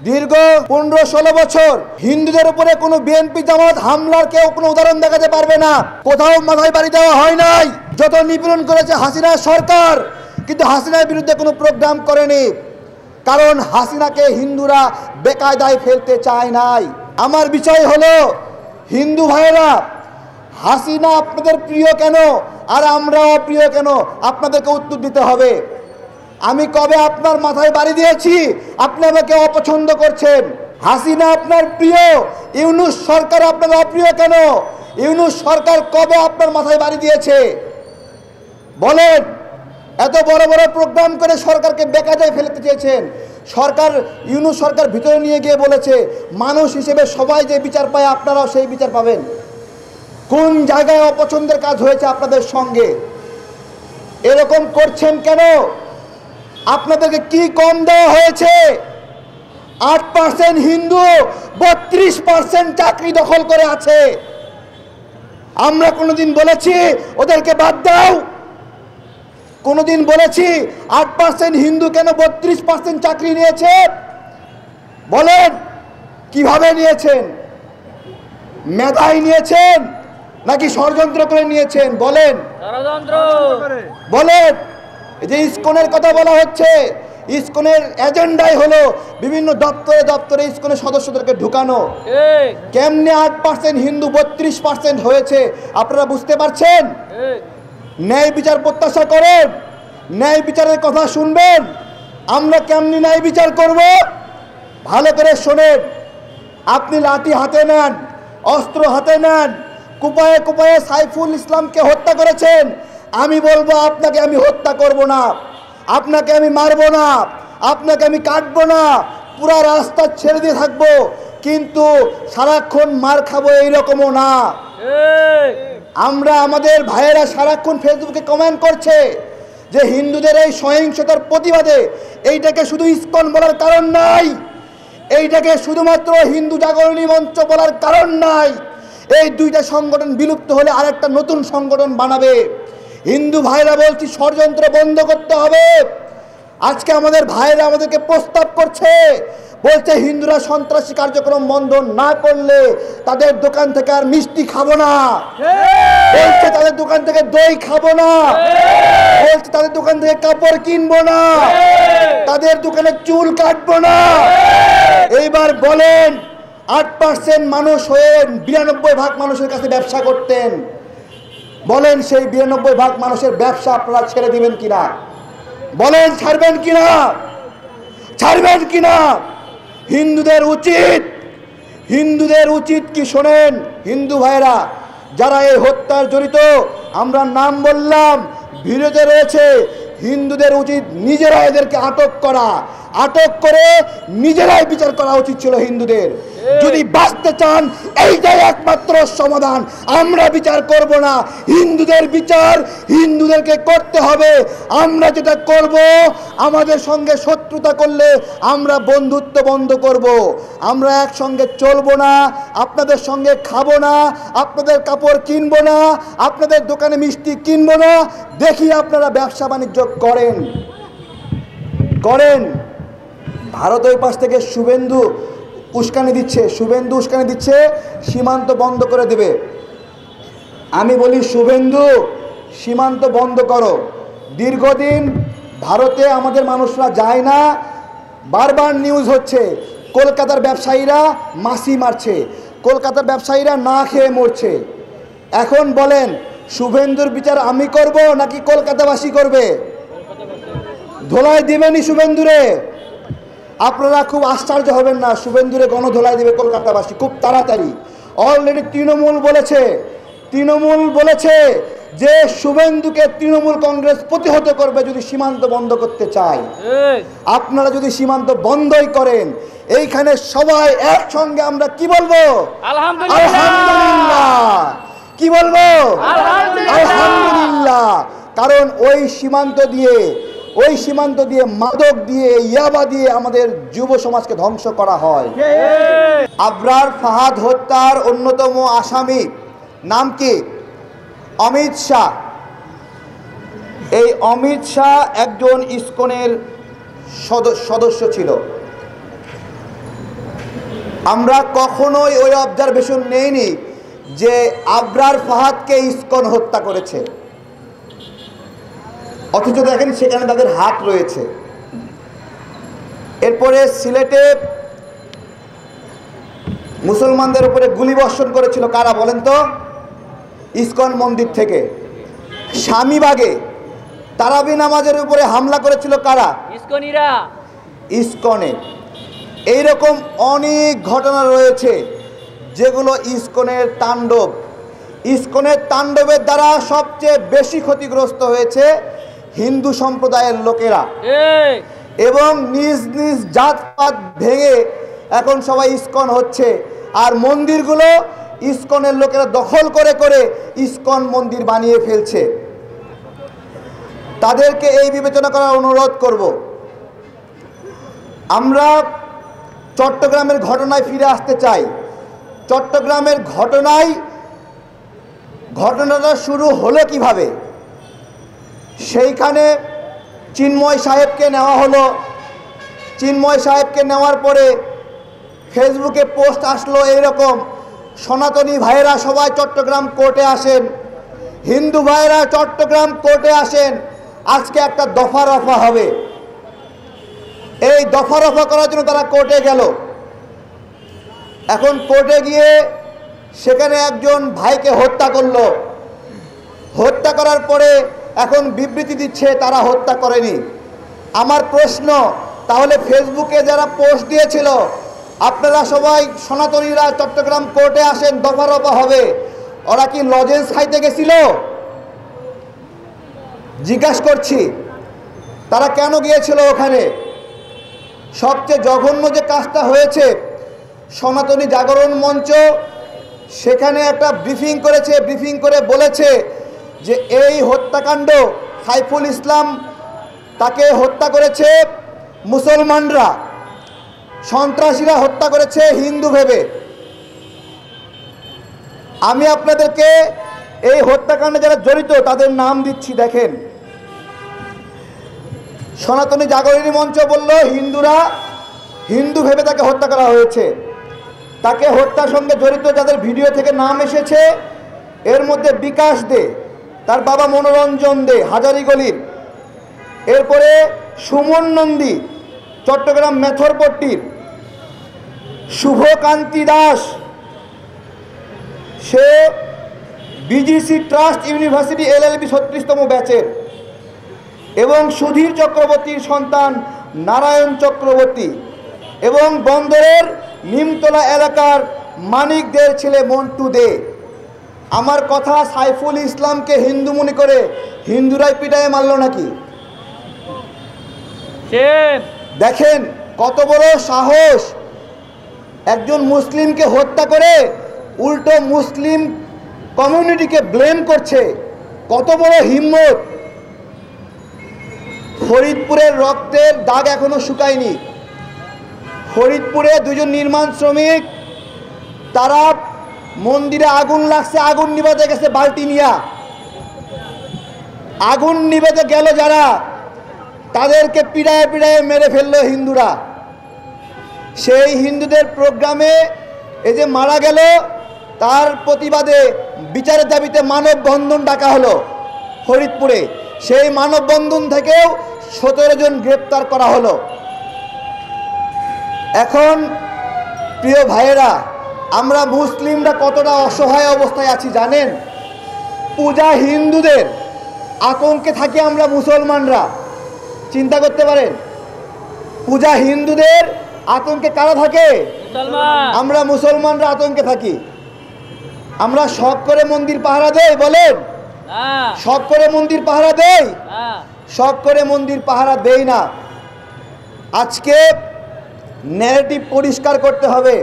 দীর্ঘ 15-16 বছর হিন্দুদের উপরে কোনো বিএনপি জামাত হামলার কেউ কোনো উদাহরণ দেখাতে পারবে না। কোথাও মাথায় বাড়ি দেওয়া হয় নাই। যত নিপীড়ন করেছে হাসিনা সরকার, কিন্তু হাসিনার বিরুদ্ধে কোনো প্রোগ্রাম করেনি, কারণ হাসিনাকে হিন্দুরা বেকায়দায় ফেলতে চায় নাই। আমার বিষয় হলো, হিন্দু ভাইয়েরা, হাসিনা আপনাদের প্রিয় কেন আর আমরাও প্রিয় কেন, আপনাদেরকে উত্তর দিতে হবে। আমি কবে আপনার মাথায় বাড়ি দিয়েছি আপনি আমাকে অপছন্দ করছেন? হাসিনা আপনার প্রিয়, ইউনূস সরকার আপনার অপ্রিয় কেন? ইউনূস সরকার কবে আপনার মাথায় বাড়ি দিয়েছে বলেন? এত বড় বড় প্রোগ্রাম করে সরকারকে বেকায়দায় ফেলতে চেয়েছেন। সরকার, ইউনূস সরকার ভিতরে নিয়ে গিয়ে বলেছে মানুষ হিসেবে সবাই যে বিচার পায় আপনারাও সেই বিচার পাবেন। কোন জায়গায় অপছন্দের কাজ হয়েছে আপনাদের সঙ্গে? এরকম করছেন কেন? আপনাদেরকে কি কম দেওয়া হয়েছে? 8% হিন্দু 32% চাকরি দখল করে আছে। আমরা কোনোদিন বলেছি ওদেরকে বাদ দাও? কোনোদিন বলেছি 8% হিন্দু কেন 32% চাকরি নিয়েছে? বলেন কিভাবে নিয়েছেন? মেধায় নিয়েছেন নাকি ষড়যন্ত্র করে নিয়েছেন? বলেন। ষড়যন্ত্র। বলেন। এই যে ইসকনের কথা বলা হচ্ছে, ইসকনের এজেন্ডাই হলো বিভিন্ন দপ্তরে দপ্তরে ইসকনের সদস্যদেরকে ঢুকানো। কেমনে 8% হিন্দু 32% হয়েছে আপনারা বুঝতে পারছেন? ন্যায় বিচার প্রত্যাশা করেন, ন্যায় বিচারের কথা শুনবেন। আমরা কেমনি ন্যায় বিচার করব? ভালো করে শোনেন। আপনি লাঠি হাতে নেন, অস্ত্র হাতে নেন, কুপায়ে কুপায়ে সাইফুল ইসলামকে হত্যা করেছেন। আমি বলবো আপনাকে আমি হত্যা করব না, আপনাকে আমি মারব না, আপনাকে আমি কাটবো না, পুরা রাস্তা ছেড়ে দিয়ে থাকবো, কিন্তু সারাক্ষণ মার খাবো এইরকমও না। আমরা, আমাদের ভাইয়েরা সারাক্ষণ ফেসবুকে কমেন্ট করছে যে হিন্দুদের এই সহিংসতার প্রতিবাদে এইটাকে শুধু ইসকন বলার কারণ নাই, এইটাকে শুধুমাত্র হিন্দু জাগরণী মঞ্চ বলার কারণ নাই। এই দুইটা সংগঠন বিলুপ্ত হলে আরেকটা নতুন সংগঠন বানাবে। হিন্দু ভাইরা বলছি ষড়যন্ত্র বন্ধ করতে হবে। আজকে আমাদের ভাইরা আমাদেরকে প্রস্তাব করছে, বলছে হিন্দুরা সন্ত্রাসী কার্যক্রম বন্ধ না করলে তাদের দোকান থেকে আর মিষ্টি খাবো না, বলছে তাদের দোকান থেকে দই খাবো না, বলছে তাদের দোকান থেকে কাপড় কিনবো না, তাদের দোকানে চুল কাটবো না। এইবার বলেন, 8% মানুষ হয়ে 92% মানুষের কাছে ব্যবসা করতেন, বলেন সেই 92% মানুষের ব্যবসা আপনারা ছেড়ে দিবেন কিনা? বলেন ছাড়বেন কিনা? ছাড়বেন কিনা? হিন্দুদের উচিত কি শোনেন হিন্দু ভাইরা, যারা এই হত্যার জড়িত, আমরা নাম বললাম, ভিডিওতে রয়েছে, হিন্দুদের উচিত নিজেরা এদেরকে আটক করা, আটক করে নিজেরাই বিচার করা উচিত ছিল হিন্দুদের। যদি বাঁচতে চান এইটাই একমাত্র সমাধান। আমরা বিচার করব না, হিন্দুদের বিচার হিন্দুদেরকে করতে হবে। আমরা যেটা করব, আমাদের সঙ্গে শত্রুতা করলে আমরা বন্ধুত্ব বন্ধ করব, আমরা একসঙ্গে চলবো না, আপনাদের সঙ্গে খাবো না, আপনাদের কাপড় কিনবো না, আপনাদের দোকানে মিষ্টি কিনবো না। দেখি আপনারা ব্যবসা বাণিজ্য করেন। ভারত ওই পাশ থেকে শুভেন্দু উস্কানি দিচ্ছে, সীমান্ত বন্ধ করে দেবে। আমি বলি শুভেন্দু, সীমান্ত বন্ধ করো। দীর্ঘদিন ভারতে আমাদের মানুষরা যায় না, বারবার নিউজ হচ্ছে কলকাতার ব্যবসায়ীরা মাছি মারছে, কলকাতার ব্যবসায়ীরা না খেয়ে মরছে। এখন বলেন শুভেন্দুর বিচার আমি করব নাকি কলকাতাবাসী করবে? ধোলাই দিবেনি শুভেন্দুরে? আপনারা খুব আশ্চর্য হবেন না, শুভেন্দুরে গণধোলাই দেবে কলকাতাবাসী খুব তাড়াতাড়ি। অলরেডি তৃণমূল বলেছে যে শুভেন্দুকে তৃণমূল কংগ্রেস প্রতিহত করবে যদি সীমান্ত বন্ধ করতে চায়। আপনারা যদি সীমান্ত বন্ধই করেন, এইখানে সবাই একসঙ্গে আমরা কি বলবো? আলহামদুলিল্লাহ। কি বলবো? আলহামদুলিল্লাহ। কারণ ওই সীমান্ত দিয়ে মাদক দিয়ে, ইয়াবা দিয়ে আমাদের যুব সমাজকে ধ্বংস করা হয়। আবরার ফাহাদ হত্যার অন্যতম আসামি নাম কি? অমিত শাহ। এই অমিত শাহ একজন ইসকনের সদস্য ছিল। আমরা কখনোই ওই অবজারভেশন নেইনি যে আবরার ফাহাদকে ইসকন হত্যা করেছে, অথচ দেখেন সেখানে তাদের হাত রয়েছে। এরপরে সিলেটে মুসলমানদের উপরে গুলিবর্ষণ করেছিল কারা বলেন তো? ইসকন মন্দির থেকে। স্বামীবাগে তারাবি নামাজের উপরে হামলা করেছিল কারা? ইসকনিরা। ইসকনে। এইরকম অনেক ঘটনা রয়েছে যেগুলো ইসকনের তাণ্ডব। ইসকনের তাণ্ডবের দ্বারা সবচেয়ে বেশি ক্ষতিগ্রস্ত হয়েছে হিন্দু সম্প্রদায়ের লোকেরা, এবং নিজ নিজ জাতপাত ভেঙে এখন সবাই ইসকন হচ্ছে। আর মন্দিরগুলো ইসকনের লোকেরা দখল করে করে ইসকন মন্দির বানিয়ে ফেলছে। তাদেরকে এই বিবেচনা করার অনুরোধ করব। আমরা চট্টগ্রামের ঘটনায় ফিরে আসতে চাই। চট্টগ্রামের ঘটনাটা শুরু হলো কিভাবে? সেইখানে চিন্ময় সাহেবকে নেওয়া হলো। চিন্ময় সাহেবকে নেওয়ার পরে ফেসবুকে পোস্ট আসলো এইরকম, সনাতনী ভাইয়েরা সবাই চট্টগ্রাম কোর্টে আসেন, হিন্দু ভাইয়েরা চট্টগ্রাম কোর্টে আসেন, আজকে একটা দফা রফা হবে। এই দফা রফা করার জন্য তারা কোর্টে গেল। এখন কোর্টে গিয়ে সেখানে একজন ভাইকে হত্যা করলো। হত্যা করার পরে এখন বিবৃতি দিচ্ছে তারা হত্যা করেনি। আমার প্রশ্ন, তাহলে ফেসবুকে যারা পোস্ট দিয়েছিল আপনারা সবাই সনাতনীরা চট্টগ্রাম কোর্টে আসেন দফা রফা হবে, ওরা কি লজেন্স খাইতে গেছিল? জিজ্ঞাসা করছি তারা কেন গিয়েছিল ওখানে? সবচেয়ে জঘন্য যে কাজটা হয়েছে, সনাতনী জাগরণ মঞ্চ সেখানে একটা ব্রিফিং করেছে। ব্রিফিং করে বলেছে যে এই হত্যাকাণ্ড সাইফুল ইসলাম তাকে হত্যা করেছে মুসলমানরা, সন্ত্রাসীরা হত্যা করেছে হিন্দু ভেবে। আমি আপনাদেরকে এই হত্যাকাণ্ডে যারা জড়িত তাদের নাম দিচ্ছি। দেখেন, সনাতনী জাগরণী মঞ্চ বলল হিন্দুরা হিন্দু ভেবে তাকে হত্যা করা হয়েছে। তাকে হত্যার সঙ্গে জড়িত যাদের ভিডিও থেকে নাম এসেছে এর মধ্যে বিকাশ দে, তার বাবা মনোরঞ্জন দে হাজারীগলির, এরপরে সুমন নন্দী চট্টগ্রাম মেথরপট্টির, শুভকান্তি দাস সে বিজিসি ট্রাস্ট ইউনিভার্সিটি এলএলবি 36তম ব্যাচের, এবং সুধীর চক্রবর্তীর সন্তান নারায়ণ চক্রবর্তী, এবং বন্দরের নিমতলা এলাকার মানিকদের ছেলে মন্টু দে। আমার কথা, সাইফুল ইসলামকে হিন্দু মনে করে হিন্দুরাই পিটায় মারল নাকি? দেখেন কত বড় সাহস, একজন মুসলিমকে হত্যা করে উল্টো মুসলিম কমিউনিটিকে ব্লেম করছে। কত বড় হিম্মত! ফরিদপুরের রক্তের দাগ এখনো শুকায়নি। ফরিদপুরে দুজন নির্মাণ শ্রমিক, তারা মন্দিরে আগুন লাগছে, আগুন নিভাতে গেছে বালতি নিয়া। আগুন নিভাতে গেল যারা, তাদেরকে পিড়ায় পিড়ায় মেরে ফেললো হিন্দুরা। সেই হিন্দুদের প্রোগ্রামে এই যে মারা গেল, তার প্রতিবাদে বিচারের দাবিতে মানববন্ধন ডাকা হলো ফরিদপুরে। সেই মানববন্ধন থেকেও 17 জন গ্রেপ্তার করা হলো। এখন প্রিয় ভাইয়েরা, আমরা মুসলিমরা কতটা অসহায় অবস্থায় আছি জানেন? পূজা হিন্দুদের, আতঙ্কে থাকি আমরা মুসলমানরা। চিন্তা করতে পারেন, পূজা হিন্দুদের, আতঙ্কে কারা থাকে? আমরা মুসলমানরা আতঙ্কে থাকি। আমরা শখ করে মন্দির পাহারা দেই? বলেন, শখ করে মন্দির পাহারা দেই? শখ করে মন্দির পাহারা দেই না। আজকে ন্যারেটিভ পরিষ্কার করতে হবে।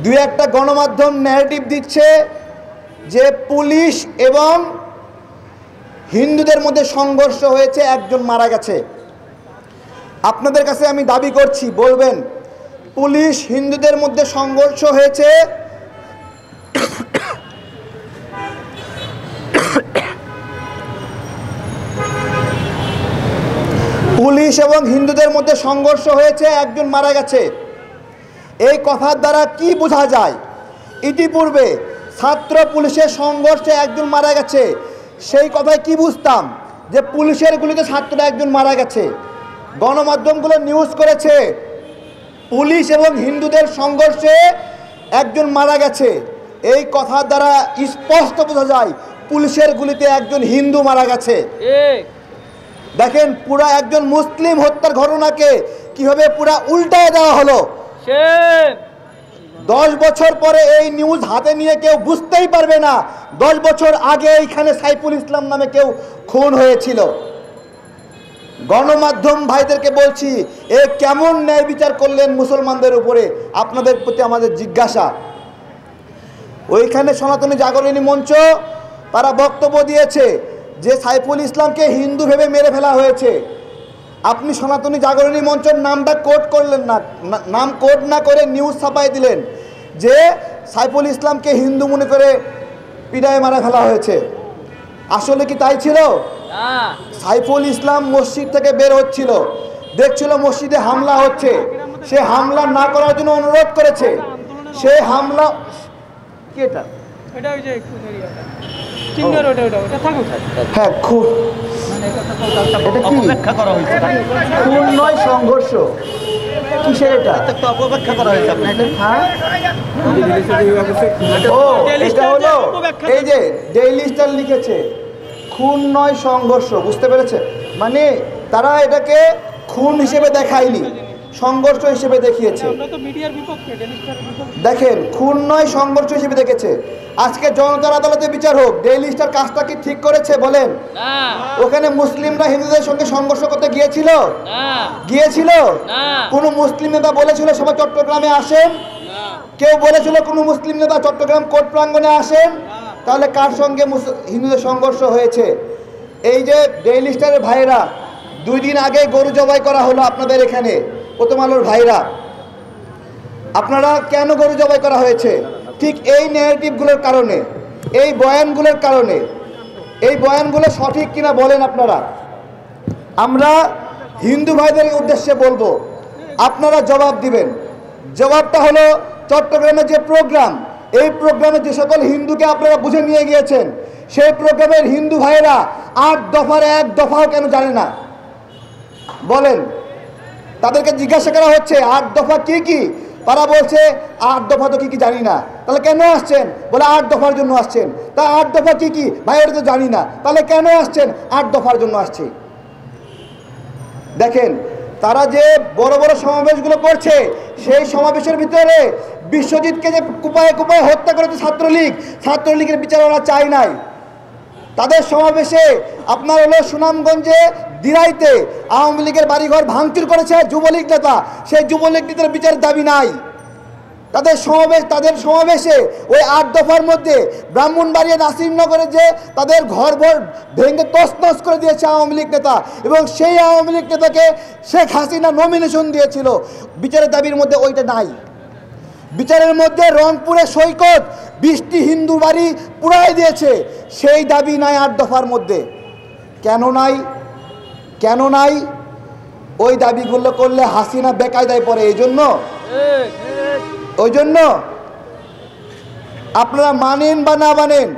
দুই একটা গণমাধ্যম ন্যারেটিভ দিচ্ছে যে পুলিশ এবং হিন্দুদের মধ্যে সংঘর্ষ হয়েছে, একজন মারা গেছে। আপনাদের কাছে আমি দাবি করছি, বলবেন পুলিশ হিন্দুদের মধ্যে সংঘর্ষ হয়েছে, পুলিশ এবং হিন্দুদের মধ্যে সংঘর্ষ হয়েছে, একজন মারা গেছে। এই কথার দ্বারা কি বোঝা যায়? ইতিপূর্বে ছাত্র পুলিশের সংঘর্ষে একজন মারা গেছে, সেই কথায় কি বুঝতাম? যে পুলিশের গুলিতে ছাত্ররা একজন মারা গেছে। গণমাধ্যমগুলো নিউজ করেছে পুলিশ এবং হিন্দুদের সংঘর্ষে একজন মারা গেছে। এই কথার দ্বারা স্পষ্ট বোঝা যায় পুলিশের গুলিতে একজন হিন্দু মারা গেছে। দেখেন পুরা একজন মুসলিম হত্যার ঘটনাকে কিভাবে পুরা উল্টায় দেওয়া হলো। 10 বছর পরে এই নিউজ হাতে নিয়ে কেউ বুঝতেই পারবে না 10 বছর আগে এইখানে সাইফুল ইসলাম নামে কেউ খুন হয়েছিল। গণমাধ্যম ভাইদেরকে বলছি, এ কেমন ন্যায় বিচার করলেন মুসলমানদের উপরে? আপনাদের প্রতি আমাদের জিজ্ঞাসা। ওইখানে সনাতনী জাগরণী মঞ্চ তারা বক্তব্য দিয়েছে যে সাইফুল ইসলামকে হিন্দু ভেবে মেরে ফেলা হয়েছে। আপনি সনাতনী জাগরণী মঞ্চের নামটা কোট করলেন না, নাম কোট না করে নিউজ ছাপাই দিলেন যে সাইফুল ইসলামকে হিন্দু মনে করে পিটায় মারা ফেলা হয়েছে। আসলে কি তাই ছিল? সাইফুল ইসলাম মসজিদ থেকে বের হচ্ছিল, দেখছিল মসজিদে হামলা হচ্ছে, সে হামলা না করার জন্য অনুরোধ করেছে। সে হামলা কি এটা? হ্যাঁ, খুন নয়, সংঘর্ষ। কিসের এটা? অপব্যাখ্যা করা হয়েছে। ও, এটা হলো এই যে ডেইলি স্টার লিখেছে খুন নয় সংঘর্ষ, বুঝতে পেরেছে? মানে তারা এটাকে খুন হিসেবে দেখায়নি, সংঘর্ষ হিসেবে দেখিয়েছে। দেখেন, খুন নয় সংঘর্ষ হিসেবে দেখেছে। আজকে জনতার আদালতে বিচার হোক, ডেইলি স্টার কাজটা কি ঠিক করেছে বলেন? ওখানে মুসলিমরা হিন্দুদের সঙ্গে সংঘর্ষ করতে গিয়েছিল? গিয়েছিল? কোন মুসলিম নেতা বলেছিল সবাই চট্টগ্রামে আসেন? কেউ বলেছিল কোন মুসলিম নেতা চট্টগ্রাম কোর্ট প্রাঙ্গণে আসেন? তাহলে কার সঙ্গে হিন্দুদের সংঘর্ষ হয়েছে? এই যে ডেইলি স্টারের ভাইরা, 2 দিন আগে গরু জবাই করা হলো আপনাদের এখানে, প্রথম আলোর ভাইরা। আপনারা কেন গরু জবাই করা হয়েছে? ঠিক এই ন্যারেটিভগুলোর কারণে, এই বয়ানগুলোর কারণে। এই বয়ানগুলো সঠিক কিনা বলেন আপনারা। আমরা হিন্দু ভাইদের উদ্দেশ্যে বলবো, আপনারা জবাব দিবেন। জবাবটা হলো চট্টগ্রামের যে প্রোগ্রাম, এই প্রোগ্রামে যে সকল হিন্দুকে আপনারা বুঝে নিয়ে গিয়েছেন, সেই প্রোগ্রামের হিন্দু ভাইয়েরা 8 দফার 1 দফাও কেন জানে না বলেন? তাদেরকে জিজ্ঞাসা করা হচ্ছে 8 দফা কি কি, তারা বলছে 8 দফা তো কি কি জানি না। তাহলে কেন আসছেন? বলে 8 দফার জন্য আসছেন। তা 8 দফা কি কি ভাই, ওটা তো জানি না। তাহলে কেন আসছেন? 8 দফার জন্য আসছে। দেখেন, তারা যে বড় বড় সমাবেশগুলো করছে, সেই সমাবেশের ভিতরে বিশ্বজিৎকে যে কুপায়ে কুপায়ে হত্যা করেছে ছাত্রলীগ, ছাত্রলীগের বিচার ওরা চায় নাই। তাদের সমাবেশে আপনার হলো সুনামগঞ্জে দিরাইতে আওয়ামী লীগের বাড়িঘর ভাঙচুর করেছে যুবলীগ নেতা, সেই যুবলীগ নেতার বিচারের দাবি নাই। তাদের সমাবেশে ওই 8 দফার মধ্যে ব্রাহ্মণবাড়িয়া নাসিরনগরে যে তাদের ঘর ভেঙে তছনছ করে দিয়েছে আওয়ামী লীগ নেতা, এবং সেই আওয়ামী লীগ নেতাকে শেখ হাসিনা নমিনেশন দিয়েছিল, বিচারের দাবির মধ্যে ওইটা নাই। বিচারের মধ্যে রংপুরে সৈকত 20টি হিন্দু বাড়ি পুড়াই দিয়েছে, সেই দাবি নাই 8 দফার মধ্যে। কেন নাই? কেন নাই? ওই দাবিগুলো করলে হাসিনা বেকায়দায় পড়ে। ওই জন্য আপনারা মানেন বা না মানেন,